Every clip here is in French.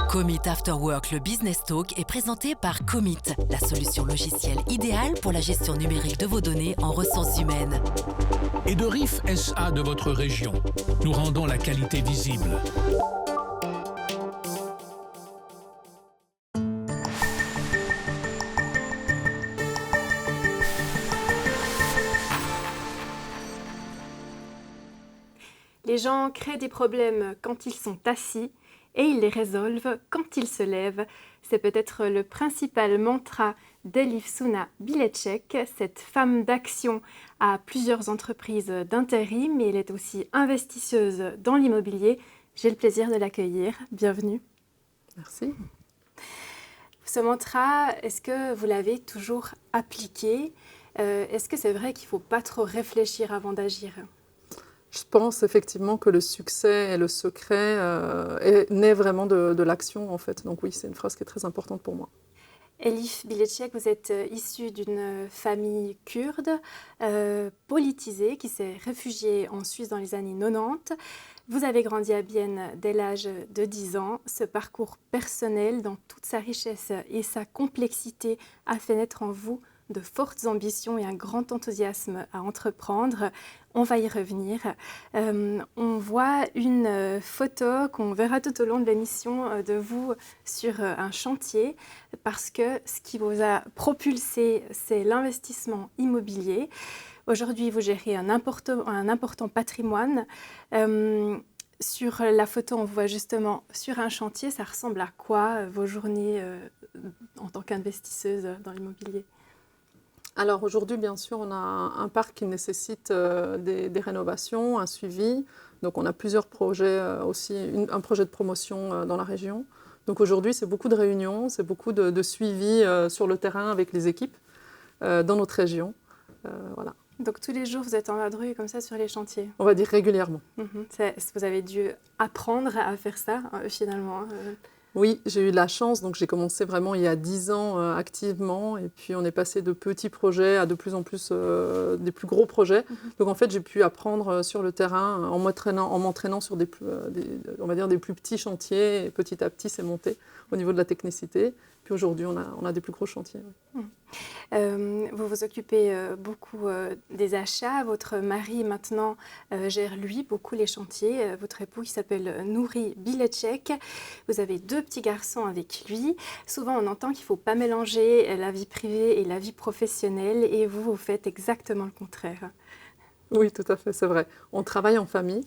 Commit After Work, le Business Talk, est présenté par Commit, la solution logicielle idéale pour la gestion numérique de vos données en ressources humaines. Et de RIF SA de votre région. Nous rendons la qualité visible. Les gens créent des problèmes quand ils sont assis et ils les résolvent quand ils se lèvent. C'est peut-être le principal mantra d'Elifsuna Bilecek. Cette femme d'action a plusieurs entreprises d'intérim et elle est aussi investisseuse dans l'immobilier. J'ai le plaisir de l'accueillir. Bienvenue. Merci. Ce mantra, est-ce que vous l'avez toujours appliqué ? Est-ce que c'est vrai qu'il ne faut pas trop réfléchir avant d'agir ? Je pense effectivement que le succès et le secret naît vraiment de l'action en fait. Donc oui, c'est une phrase qui est très importante pour moi. Elif Bilecek, vous êtes issue d'une famille kurde, politisée, qui s'est réfugiée en Suisse dans les années 90. Vous avez grandi à Bienne dès l'âge de 10 ans. Ce parcours personnel, dans toute sa richesse et sa complexité, a fait naître en vous de fortes ambitions et un grand enthousiasme à entreprendre. On va y revenir. On voit une photo qu'on verra tout au long de l'émission de vous sur un chantier parce que ce qui vous a propulsé, c'est l'investissement immobilier. Aujourd'hui, vous gérez un important patrimoine. Sur la photo, on voit justement sur un chantier. Ça ressemble à quoi vos journées en tant qu'investisseuse dans l'immobilier ? Alors aujourd'hui, bien sûr, on a un parc qui nécessite des rénovations, un suivi. Donc on a plusieurs projets aussi, un projet de promotion dans la région. Donc aujourd'hui, c'est beaucoup de réunions, c'est beaucoup de suivi sur le terrain avec les équipes dans notre région. Voilà. Donc tous les jours, vous êtes en vadrouille comme ça sur les chantiers ? On va dire régulièrement. Vous avez dû apprendre à faire ça finalement. Oui, j'ai eu de la chance, donc j'ai commencé vraiment il y a 10 ans activement et puis on est passé de petits projets à de plus en plus des plus gros projets. Donc en fait, j'ai pu apprendre sur le terrain en m'entraînant sur on va dire des plus petits chantiers et petit à petit, c'est monté au niveau de la technicité. Puis aujourd'hui, on a des plus gros chantiers. Oui. Vous vous occupez beaucoup des achats. Votre mari, maintenant, gère, lui, beaucoup les chantiers. Votre époux, qui s'appelle Nouri Bilecek. Vous avez 2 petits garçons avec lui. Souvent, on entend qu'il ne faut pas mélanger la vie privée et la vie professionnelle. Et vous, vous faites exactement le contraire. Oui, tout à fait, c'est vrai. On travaille en famille.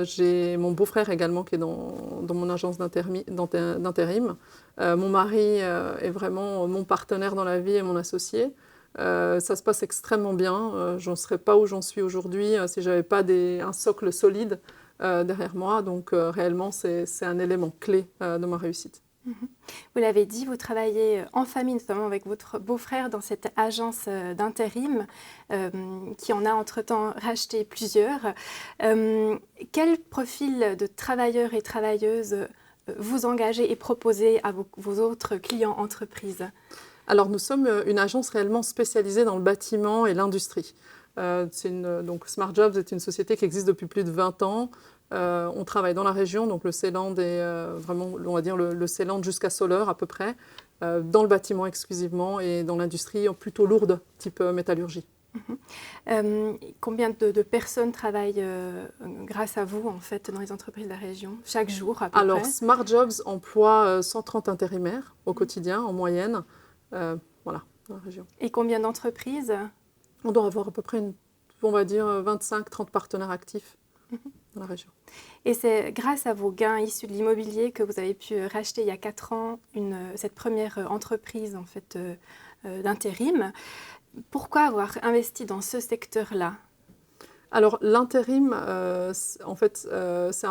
J'ai mon beau-frère également qui est dans mon agence d'intérim. Mon mari est vraiment mon partenaire dans la vie et mon associé. Ça se passe extrêmement bien. Je ne serais pas où j'en suis aujourd'hui si je n'avais pas un socle solide derrière moi. Donc réellement, c'est un élément clé de ma réussite. Vous l'avez dit, vous travaillez en famille, notamment avec votre beau-frère dans cette agence d'intérim qui en a entre-temps racheté plusieurs. Quel profil de travailleurs et travailleuses vous engagez et proposez à vos autres clients entreprises ? Alors nous sommes une agence réellement spécialisée dans le bâtiment et l'industrie. Donc Smart Jobs est une société qui existe depuis plus de 20 ans. On travaille dans la région, donc le Seeland est vraiment, on va dire, le Seeland jusqu'à Soleure à peu près, dans le bâtiment exclusivement et dans l'industrie plutôt lourde, type métallurgie. Combien de personnes travaillent grâce à vous en fait dans les entreprises de la région chaque jour à peu Alors près ? Smart Jobs emploie 130 intérimaires au quotidien en moyenne, voilà, dans la région. Et combien d'entreprises ? On doit avoir à peu près, on va dire, 25-30 partenaires actifs dans la région. Et c'est grâce à vos gains issus de l'immobilier que vous avez pu racheter il y a 4 ans cette première entreprise en fait, d'intérim. Pourquoi avoir investi dans ce secteur-là ? Alors l'intérim, en fait, ça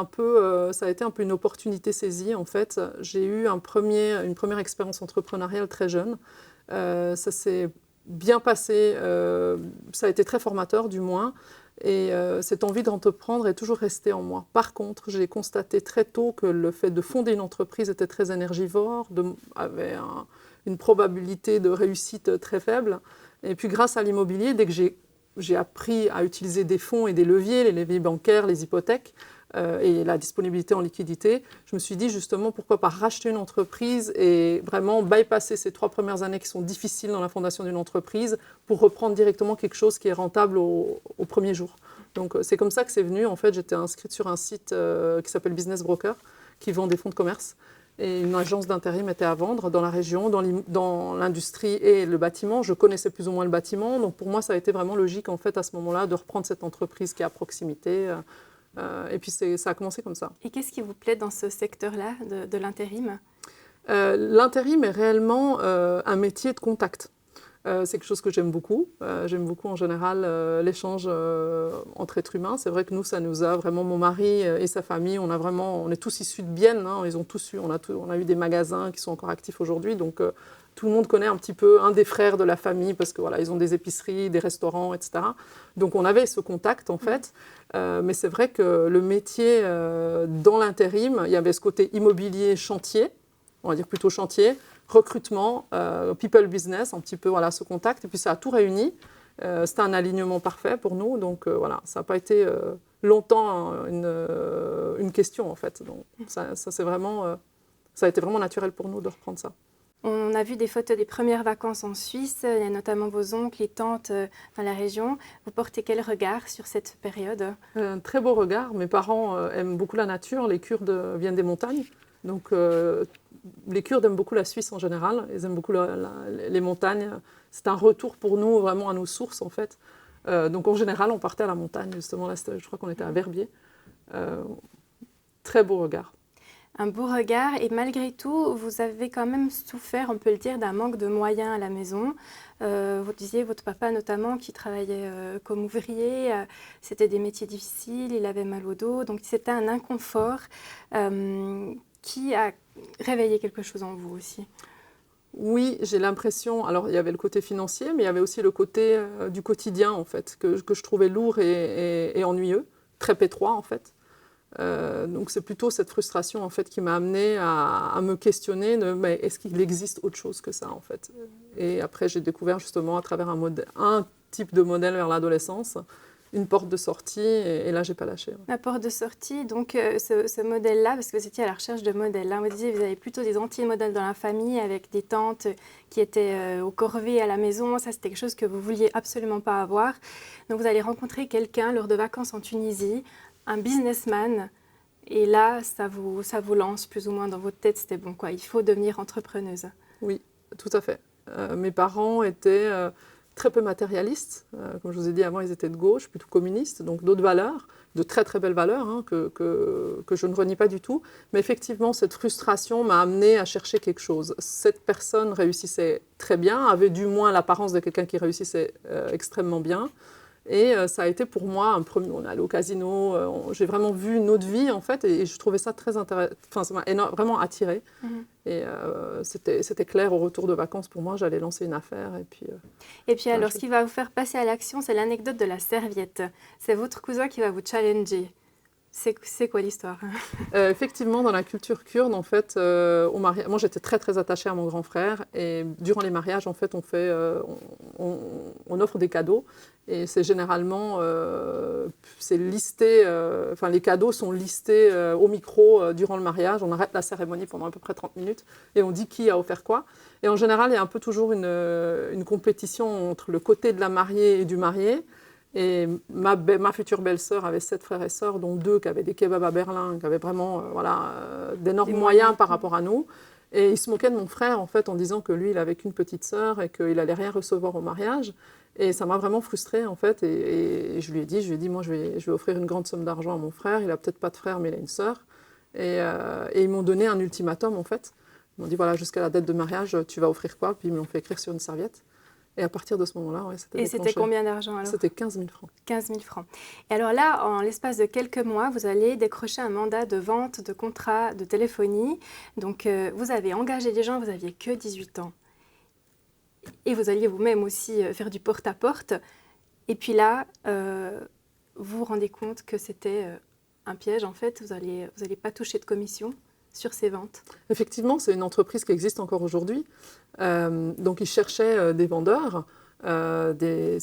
a été un peu une opportunité saisie. En fait, j'ai eu une première expérience entrepreneuriale très jeune. Ça s'est bien passé, ça a été très formateur du moins. Et cette envie d'entreprendre est toujours restée en moi. Par contre, j'ai constaté très tôt que le fait de fonder une entreprise était très énergivore, avait une probabilité de réussite très faible. Et puis grâce à l'immobilier, dès que j'ai appris à utiliser des fonds et des leviers, les leviers bancaires, les hypothèques, et la disponibilité en liquidité, je me suis dit justement pourquoi pas racheter une entreprise et vraiment bypasser ces 3 premières années qui sont difficiles dans la fondation d'une entreprise pour reprendre directement quelque chose qui est rentable au premier jour. Donc c'est comme ça que c'est venu. En fait, j'étais inscrite sur un site qui s'appelle Business Broker, qui vend des fonds de commerce. Et une agence d'intérim était à vendre dans la région, dans l'industrie et le bâtiment. Je connaissais plus ou moins le bâtiment. Donc pour moi, ça a été vraiment logique en fait, à ce moment-là de reprendre cette entreprise qui est à proximité. Et puis ça a commencé comme ça. Et qu'est-ce qui vous plaît dans ce secteur-là de l'intérim ? L'intérim est réellement un métier de contact. C'est quelque chose que j'aime beaucoup. J'aime beaucoup en général l'échange entre êtres humains. C'est vrai que nous, ça nous a vraiment, mon mari et sa famille, on est tous issus de Bienne. Ils ont tous eu, on a eu des magasins qui sont encore actifs aujourd'hui. Donc tout le monde connaît un petit peu un des frères de la famille parce que voilà, ils ont des épiceries, des restaurants, etc. Donc on avait ce contact en fait. Mais c'est vrai que le métier dans l'intérim, il y avait ce côté immobilier, chantier, on va dire plutôt chantier, recrutement, people business, un petit peu voilà, ce contact. Et puis ça a tout réuni. C'était un alignement parfait pour nous. Donc voilà, ça n'a pas été longtemps une question en fait. Donc ça a été vraiment naturel pour nous de reprendre ça. On a vu des photos des premières vacances en Suisse. Il y a notamment vos oncles et tantes dans la région. Vous portez quel regard sur cette période ? Un très beau regard. Mes parents aiment beaucoup la nature. Les Kurdes viennent des montagnes. Donc les Kurdes aiment beaucoup la Suisse en général. Ils aiment beaucoup les montagnes. C'est un retour pour nous vraiment à nos sources en fait. Donc en général, on partait à la montagne justement. Là, je crois qu'on était à Verbier. Très beau regard. Un beau regard et malgré tout, vous avez quand même souffert, on peut le dire, d'un manque de moyens à la maison. Vous disiez, votre papa notamment, qui travaillait comme ouvrier, c'était des métiers difficiles, il avait mal au dos, donc c'était un inconfort qui a réveillé quelque chose en vous aussi. Oui, j'ai l'impression, alors il y avait le côté financier, mais il y avait aussi le côté du quotidien en fait, que je trouvais lourd et ennuyeux, très pétroit en fait. Donc c'est plutôt cette frustration en fait qui m'a amenée à me questionner mais est-ce qu'il existe autre chose que ça en fait. Et après j'ai découvert justement à travers un type de modèle vers l'adolescence une porte de sortie et là j'ai pas lâché. La porte de sortie, donc ce modèle-là, parce que vous étiez à la recherche de modèles. Là, vous disiez vous avez plutôt des anti-modèles dans la famille avec des tantes qui étaient au corvée à la maison. Ça c'était quelque chose que vous vouliez absolument pas avoir. Donc vous allez rencontrer quelqu'un lors de vacances en Tunisie, un businessman, et là, ça vous lance plus ou moins dans votre tête, c'était bon quoi, il faut devenir entrepreneuse. Oui, tout à fait. Mes parents étaient très peu matérialistes. Comme je vous ai dit avant, ils étaient de gauche, plutôt communistes, donc d'autres valeurs, de très très belles valeurs hein, que je ne renie pas du tout. Mais effectivement, cette frustration m'a amenée à chercher quelque chose. Cette personne réussissait très bien, avait du moins l'apparence de quelqu'un qui réussissait extrêmement bien. Et ça a été pour moi un premier. On est allé au casino, j'ai vraiment vu une autre vie en fait, et je trouvais ça très intéressant. Enfin, ça m'a vraiment attirée. Et c'était clair au retour de vacances pour moi, j'allais lancer une affaire. Et puis alors, ce qui va vous faire passer à l'action, c'est l'anecdote de la serviette. C'est votre cousin qui va vous challenger. C'est quoi l'histoire ? Effectivement, dans la culture kurde, en fait, moi j'étais très très attachée à mon grand frère et durant les mariages, en fait, on offre des cadeaux et c'est généralement c'est listé, les cadeaux sont listés au micro durant le mariage. On arrête la cérémonie pendant à peu près 30 minutes et on dit qui a offert quoi. Et en général, il y a un peu toujours une compétition entre le côté de la mariée et du marié. Et ma future belle-sœur avait 7 frères et sœurs, dont 2 qui avaient des kebabs à Berlin, qui avaient vraiment d'énormes moyens par rapport à nous. Et ils se moquaient de mon frère en fait, en disant que lui, il n'avait qu'une petite sœur et qu'il n'allait rien recevoir au mariage. Et ça m'a vraiment frustrée en fait. Et je lui ai dit, moi je vais offrir une grande somme d'argent à mon frère. Il n'a peut-être pas de frère, mais il a une sœur. Et ils m'ont donné un ultimatum en fait. Ils m'ont dit, voilà, jusqu'à la date de mariage, tu vas offrir quoi ? Puis ils me l'ont fait écrire sur une serviette. Et à partir de ce moment-là, c'était déclenché. Et c'était combien d'argent alors ? C'était 15 000 francs. 15 000 francs. Et alors là, en l'espace de quelques mois, vous allez décrocher un mandat de vente de contrat de téléphonie. Donc vous avez engagé des gens, vous n'aviez que 18 ans. Et vous alliez vous-même aussi faire du porte-à-porte. Et puis là, vous vous rendez compte que c'était un piège en fait. Vous allez pas toucher de commission sur ces ventes. Effectivement, c'est une entreprise qui existe encore aujourd'hui. Donc, ils cherchaient des vendeurs. des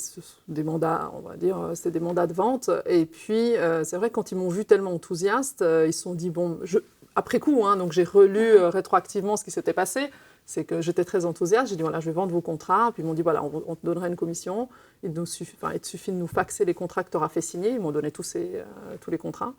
mandats, on va dire, c'est des mandats de vente. Et puis, c'est vrai que quand ils m'ont vu tellement enthousiaste, ils se sont dit, bon, après coup, hein, donc j'ai relu rétroactivement ce qui s'était passé, c'est que j'étais très enthousiaste. J'ai dit, voilà, je vais vendre vos contrats. Puis ils m'ont dit, voilà, on te donnera une commission. Il te suffit de nous faxer les contrats que tu auras fait signer. Ils m'ont donné tous les contrats.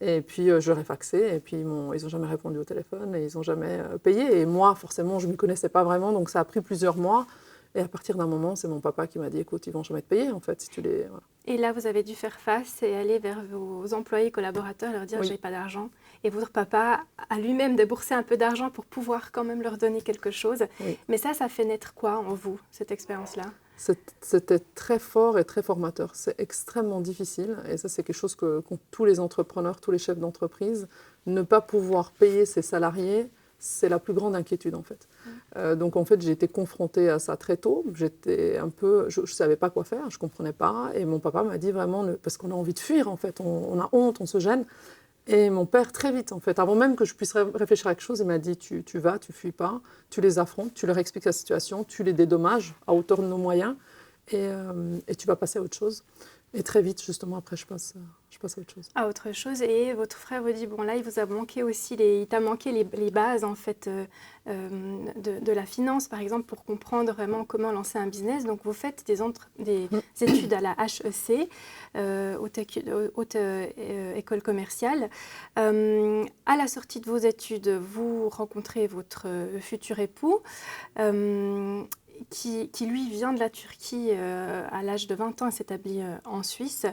Et puis, je leur ai faxé. Et puis, ils n'ont jamais répondu au téléphone et ils n'ont jamais payé. Et moi, forcément, je ne m'y connaissais pas vraiment. Donc, ça a pris plusieurs mois. Et à partir d'un moment, c'est mon papa qui m'a dit, écoute, ils ne vont jamais te payer, en fait, si tu les... Voilà. Et là, vous avez dû faire face et aller vers vos employés, collaborateurs, leur dire, Oui. j'ai pas d'argent. Et votre papa a lui-même déboursé un peu d'argent pour pouvoir quand même leur donner quelque chose. Oui. Mais ça fait naître quoi en vous, cette expérience-là? C'était très fort et très formateur. C'est extrêmement difficile. Et ça, c'est quelque chose qu'ont tous les entrepreneurs, tous les chefs d'entreprise. Ne pas pouvoir payer ses salariés, c'est la plus grande inquiétude, en fait. Donc, en fait, j'ai été confrontée à ça très tôt. Je ne savais pas quoi faire, je ne comprenais pas. Et mon papa m'a dit vraiment, parce qu'on a envie de fuir, en fait. On a honte, on se gêne. Et mon père, très vite, en fait, avant même que je puisse réfléchir à quelque chose, il m'a dit, tu vas, tu fuis pas, tu les affrontes, tu leur expliques la situation, tu les dédommages à hauteur de nos moyens et tu vas passer à autre chose. Et très vite, justement, après, je passe à autre chose. À autre chose. Et votre frère vous dit, bon là, il vous a manqué aussi, il t'a manqué les bases, en fait, de la finance, par exemple, pour comprendre vraiment comment lancer un business. Donc, vous faites des études à la HEC, Haute École Commerciale. À la sortie de vos études, vous rencontrez votre futur époux, qui lui vient de la Turquie à l'âge de 20 ans et s'établit en Suisse.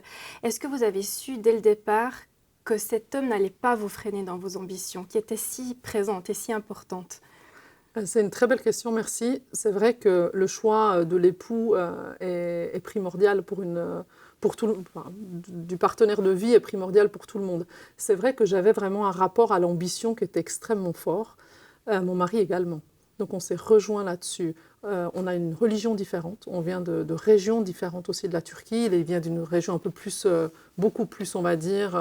Est-ce que vous avez su dès le départ que cet homme n'allait pas vous freiner dans vos ambitions, qui étaient si présentes et si importantes? C'est une très belle question, merci. C'est vrai que le choix de l'époux est primordial du partenaire de vie est primordial pour tout le monde. C'est vrai que j'avais vraiment un rapport à l'ambition qui était extrêmement fort. Mon mari également. Donc on s'est rejoints là-dessus. On a une religion différente, on vient de régions différentes aussi de la Turquie. Il vient d'une région un peu plus, beaucoup plus, on va dire,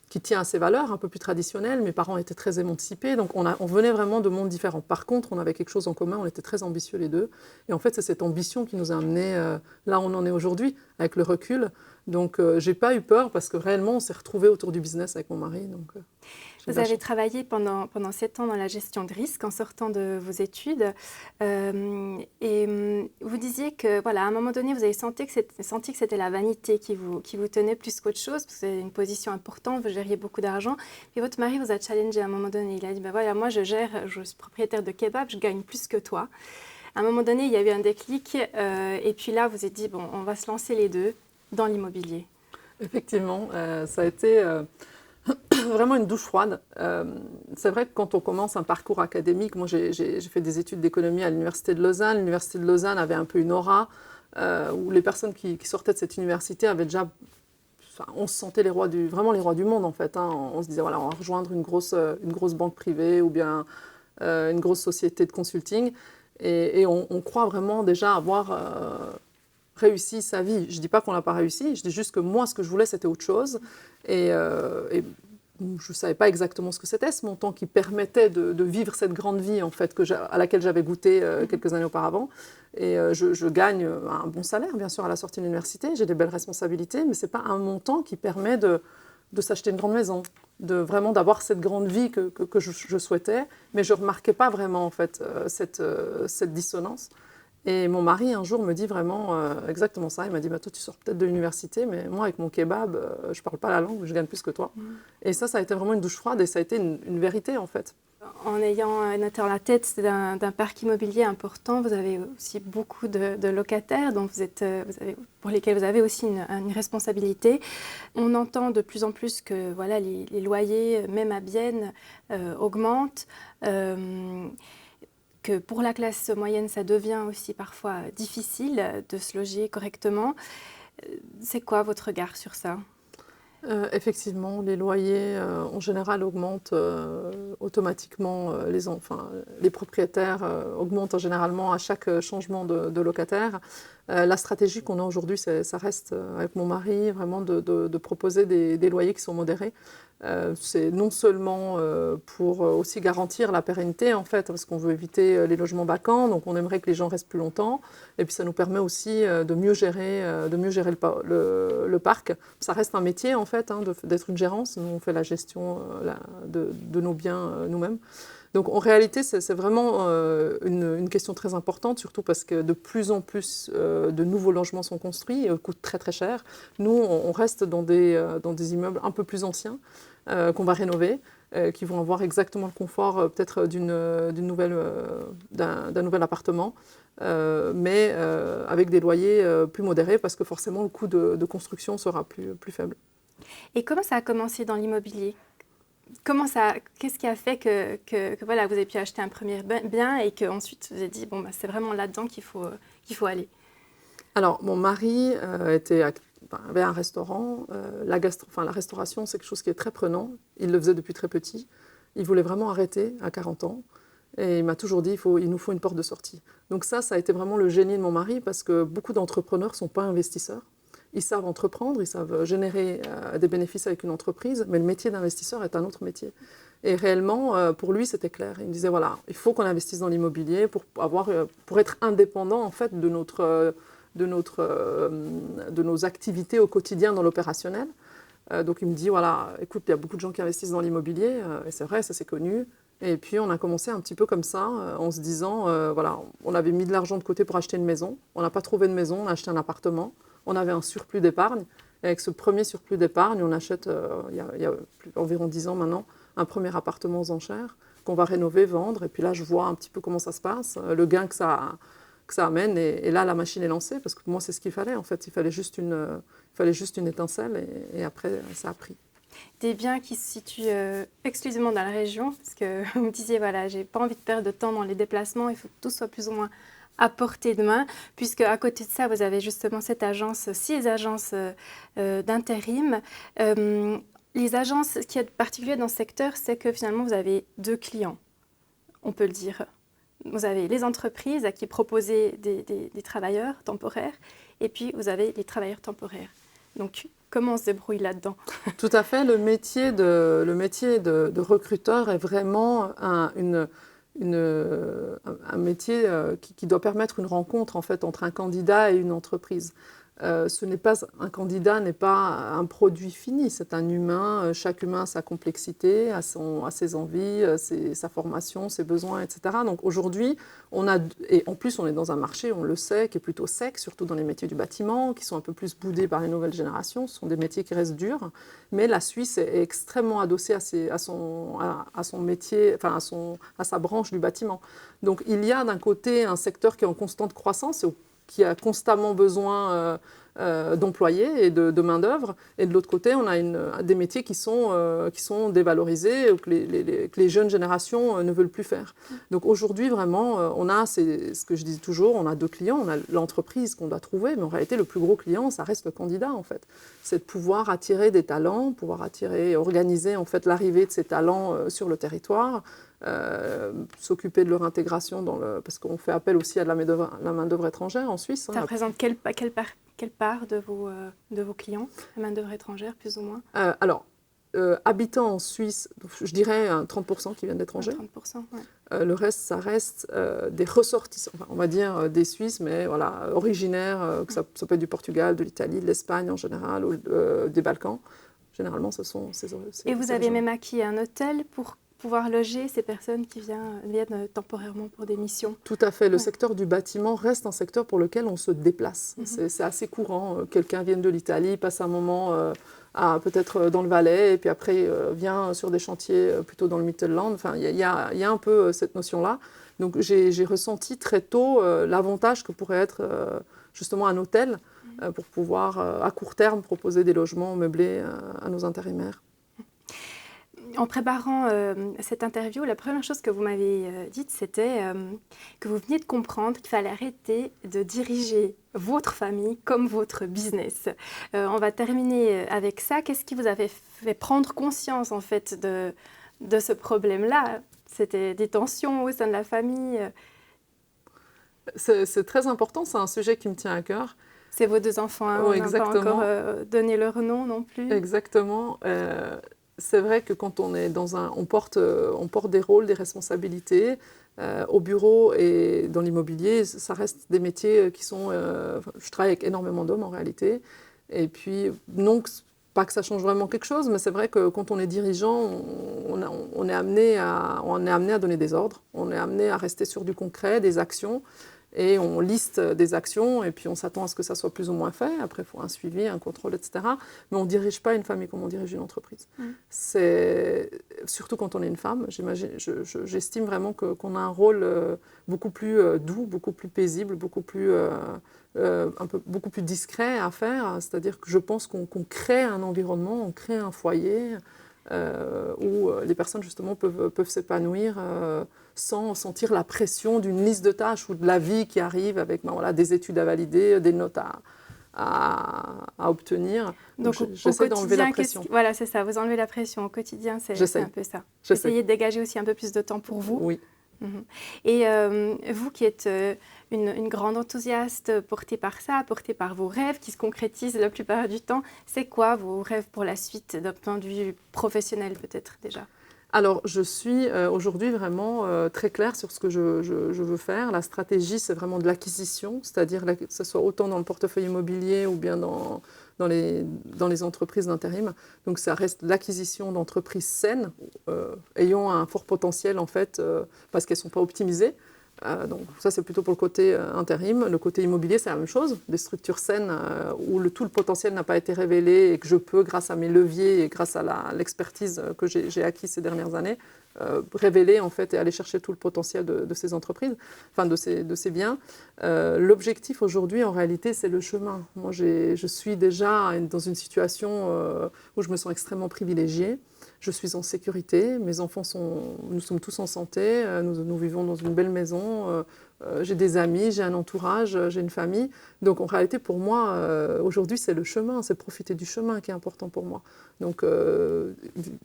qui tient à ses valeurs, un peu plus traditionnelles. Mes parents étaient très émancipés, donc on venait vraiment de mondes différents. Par contre, on avait quelque chose en commun, on était très ambitieux les deux. Et en fait, c'est cette ambition qui nous a amenés là où on en est aujourd'hui, avec le recul. Donc, j'ai pas eu peur parce que réellement, on s'est retrouvés autour du business avec mon mari. Donc, vous avez travaillé pendant 7 ans dans la gestion de risque en sortant de vos études. Et vous disiez que, voilà, à un moment donné, vous avez senti que c'était la vanité qui vous tenait plus qu'autre chose, parce que c'est une position importante, vous gériez beaucoup d'argent. Et votre mari vous a challengé à un moment donné. Il a dit, ben voilà, moi je suis propriétaire de kebab, je gagne plus que toi. À un moment donné, il y a eu un déclic. Et puis là, vous vous êtes dit, bon, on va se lancer les deux dans l'immobilier. Effectivement, ça a été vraiment une douche froide. C'est vrai que quand on commence un parcours académique, moi j'ai fait des études d'économie à l'Université de Lausanne. L'Université de Lausanne avait un peu une aura où les personnes qui sortaient de cette université avaient déjà... on se sentait vraiment les rois du monde en fait. Hein. On se disait, voilà, on va rejoindre une grosse banque privée ou bien une grosse société de consulting. Et on croit vraiment déjà avoir... réussi sa vie. Je ne dis pas qu'on n'a pas réussi, je dis juste que moi, ce que je voulais, c'était autre chose. Et je ne savais pas exactement ce que c'était, ce montant qui permettait de vivre cette grande vie, en fait, à laquelle j'avais goûté quelques années auparavant. Et je gagne un bon salaire, bien sûr, à la sortie de l'université. J'ai des belles responsabilités, mais ce n'est pas un montant qui permet de s'acheter une grande maison, vraiment d'avoir cette grande vie que je souhaitais. Mais je ne remarquais pas vraiment, en fait, cette dissonance. Et mon mari, un jour, me dit vraiment exactement ça. Il m'a dit, bah, toi, tu sors peut-être de l'université, mais moi, avec mon kebab, je ne parle pas la langue, je gagne plus que toi. Et ça a été vraiment une douche froide et ça a été une vérité, en fait. En ayant dans la tête d'un parc immobilier important, vous avez aussi beaucoup de locataires donc pour lesquels vous avez aussi une responsabilité. On entend de plus en plus que voilà, les loyers, même à Bienne, augmentent. Que pour la classe moyenne, ça devient aussi parfois difficile de se loger correctement. C'est quoi votre regard sur ça ? Effectivement, les loyers en général augmentent automatiquement. Les propriétaires augmentent généralement à chaque changement de locataire. La stratégie qu'on a aujourd'hui, ça reste avec mon mari vraiment de proposer des loyers qui sont modérés. C'est non seulement pour aussi garantir la pérennité en fait, parce qu'on veut éviter les logements vacants, donc on aimerait que les gens restent plus longtemps, et puis ça nous permet aussi de mieux gérer le parc. Ça reste un métier en fait, d'être une gérance. Nous on fait la gestion de nos biens nous-mêmes. Donc en réalité, c'est vraiment une question très importante, surtout parce que de plus en plus de nouveaux logements sont construits et coûtent très très cher. Nous, on reste dans des immeubles un peu plus anciens qu'on va rénover, qui vont avoir exactement le confort peut-être d'un nouvel appartement, mais avec des loyers plus modérés parce que forcément le coût de construction sera plus faible. Et comment ça a commencé dans l'immobilier ? Qu'est-ce qui a fait que voilà, vous avez pu acheter un premier bien et qu'ensuite vous avez dit bon, c'est vraiment là-dedans qu'il faut aller? Alors, mon mari avait un restaurant. La restauration, c'est quelque chose qui est très prenant. Il le faisait depuis très petit. Il voulait vraiment arrêter à 40 ans. Et il m'a toujours dit il nous faut une porte de sortie. Donc ça a été vraiment le génie de mon mari parce que beaucoup d'entrepreneurs ne sont pas investisseurs. Ils savent entreprendre, ils savent générer des bénéfices avec une entreprise, mais le métier d'investisseur est un autre métier. Et réellement, pour lui, c'était clair. Il me disait, voilà, il faut qu'on investisse dans l'immobilier pour être indépendant en fait, de nos activités au quotidien dans l'opérationnel. Donc il me dit, voilà, écoute, il y a beaucoup de gens qui investissent dans l'immobilier, et c'est vrai, ça c'est connu. Et puis on a commencé un petit peu comme ça, en se disant, voilà, on avait mis de l'argent de côté pour acheter une maison. On n'a pas trouvé de maison, on a acheté un appartement. On avait un surplus d'épargne. Et avec ce premier surplus d'épargne, on achète, il y a environ 10 ans maintenant, un premier appartement aux enchères qu'on va rénover, vendre. Et puis là, je vois un petit peu comment ça se passe, le gain que ça amène. Et là, la machine est lancée, parce que moi, c'est ce qu'il fallait. En fait, il fallait juste une étincelle. Et après, ça a pris. Des biens qui se situent exclusivement dans la région, parce que vous me disiez, voilà, j'ai pas envie de perdre de temps dans les déplacements, il faut que tout soit plus ou moins à portée de main, puisque à côté de ça, vous avez justement 6 agences d'intérim. Les agences, ce qui est particulier dans ce secteur, c'est que finalement, vous avez 2 clients, on peut le dire. Vous avez les entreprises à qui proposer des travailleurs temporaires, et puis vous avez les travailleurs temporaires. Donc, comment on se débrouille là-dedans? Tout à fait. Le métier de recruteur est vraiment un métier qui doit permettre une rencontre en fait, entre un candidat et une entreprise. Un candidat n'est pas un produit fini, c'est un humain. Chaque humain a sa complexité, a ses envies, sa formation, ses besoins, etc. Donc aujourd'hui, et en plus on est dans un marché, on le sait, qui est plutôt sec, surtout dans les métiers du bâtiment, qui sont un peu plus boudés par les nouvelles générations. Ce sont des métiers qui restent durs, mais la Suisse est extrêmement adossée à son métier, enfin à sa branche du bâtiment. Donc il y a d'un côté un secteur qui est en constante croissance, qui a constamment besoin d'employés et de main-d'œuvre. Et de l'autre côté, on a des métiers qui sont dévalorisés ou que les jeunes générations ne veulent plus faire. Donc aujourd'hui, vraiment, c'est ce que je dis toujours, on a 2 clients. On a l'entreprise qu'on doit trouver, mais en réalité, le plus gros client, ça reste le candidat, en fait. C'est de pouvoir attirer des talents, organiser en fait, l'arrivée de ces talents sur le territoire, s'occuper de leur intégration parce qu'on fait appel aussi à de la main-d'œuvre étrangère en Suisse. Ça représente quelle part de vos clients, la main-d'œuvre étrangère, plus ou moins? Habitants en Suisse, je dirais 30% qui viennent d'étrangers. 30%, ouais. Le reste, ça reste des ressortissants, on va dire des Suisses, mais voilà, originaires, ça peut être du Portugal, de l'Italie, de l'Espagne en général, ou des Balkans. Généralement, ce sont ces Et vous avez même acquis un hôtel pour pouvoir loger ces personnes qui viennent temporairement pour des missions? Tout à fait. Le secteur du bâtiment reste un secteur pour lequel on se déplace. C'est assez courant. Quelqu'un vient de l'Italie, passe un moment peut-être dans le Valais, et puis après vient sur des chantiers plutôt dans le Mittelland. Enfin, il y a un peu cette notion-là. Donc j'ai ressenti très tôt l'avantage que pourrait être justement un hôtel pour pouvoir à court terme proposer des logements meublés à nos intérimaires. En préparant cette interview, la première chose que vous m'avez dite, c'était que vous veniez de comprendre qu'il fallait arrêter de diriger votre famille comme votre business. On va terminer avec ça. Qu'est-ce qui vous avait fait prendre conscience en fait de ce problème-là? C'était des tensions au sein de la famille? C'est très important, c'est un sujet qui me tient à cœur. C'est vos 2 enfants, hein, Oui, on n'a pas encore donné leur nom non plus. Exactement. C'est vrai que quand on est on porte des rôles, des responsabilités. Au bureau et dans l'immobilier, ça reste des métiers qui sont... je travaille avec énormément d'hommes en réalité. Et puis, non, pas que ça change vraiment quelque chose, mais c'est vrai que quand on est dirigeant, on est amené à donner des ordres, on est amené à rester sur du concret, des actions. Et on liste des actions et puis on s'attend à ce que ça soit plus ou moins fait. Après, il faut un suivi, un contrôle, etc. Mais on ne dirige pas une famille comme on dirige une entreprise. C'est surtout quand on est une femme. J'estime vraiment qu'on a un rôle beaucoup plus doux, beaucoup plus paisible, beaucoup plus discret à faire. C'est-à-dire que je pense qu'on crée un environnement, on crée un foyer où les personnes justement peuvent s'épanouir sans sentir la pression d'une liste de tâches ou de la vie qui arrive avec des études à valider, des notes à obtenir. Donc j'essaie d'enlever la pression. Voilà, c'est ça, vous enlevez la pression au quotidien, c'est un peu ça. Essayez de dégager aussi un peu plus de temps pour vous. Oui. Et vous qui êtes une grande enthousiaste, portée par ça, portée par vos rêves qui se concrétisent la plupart du temps, c'est quoi vos rêves pour la suite d'un point de vue professionnel peut-être déjà ? Alors, je suis aujourd'hui vraiment très claire sur ce que je veux faire. La stratégie, c'est vraiment de l'acquisition, c'est-à-dire que ce soit autant dans le portefeuille immobilier ou bien dans les entreprises d'intérim. Donc, ça reste l'acquisition d'entreprises saines, ayant un fort potentiel en fait, parce qu'elles ne sont pas optimisées. Donc ça, c'est plutôt pour le côté intérim. Le côté immobilier, c'est la même chose. Des structures saines où tout le potentiel n'a pas été révélé et que je peux, grâce à mes leviers et grâce à l'expertise que j'ai acquise ces dernières années, révéler en fait et aller chercher tout le potentiel de ces entreprises, enfin de ces biens. L'objectif aujourd'hui, en réalité, c'est le chemin. Moi, je suis déjà dans une situation où je me sens extrêmement privilégiée. Je suis en sécurité, mes enfants nous sommes tous en santé, nous vivons dans une belle maison, j'ai des amis, j'ai un entourage, j'ai une famille. Donc en réalité pour moi, aujourd'hui c'est le chemin, c'est profiter du chemin qui est important pour moi. Donc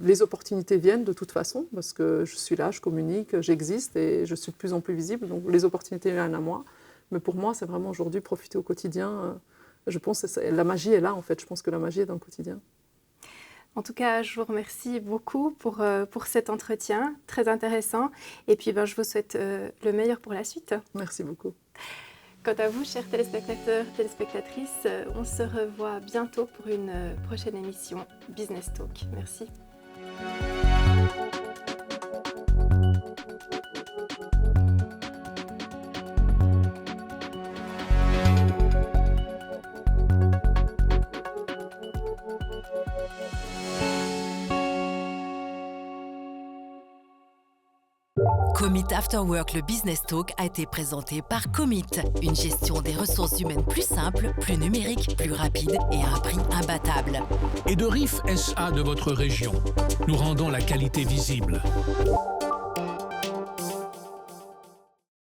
les opportunités viennent de toute façon, parce que je suis là, je communique, j'existe et je suis de plus en plus visible, donc les opportunités viennent à moi. Mais pour moi c'est vraiment aujourd'hui profiter au quotidien. Je pense que la magie est là en fait, je pense que la magie est dans le quotidien. En tout cas, je vous remercie beaucoup pour cet entretien, très intéressant. Et puis, je vous souhaite le meilleur pour la suite. Merci beaucoup. Quant à vous, chers téléspectateurs, téléspectatrices, on se revoit bientôt pour une prochaine émission Business Talk. Merci. Commit After Work, le Business Talk, a été présenté par Commit. Une gestion des ressources humaines plus simple, plus numérique, plus rapide et à un prix imbattable. Et de RIF SA de votre région. Nous rendons la qualité visible.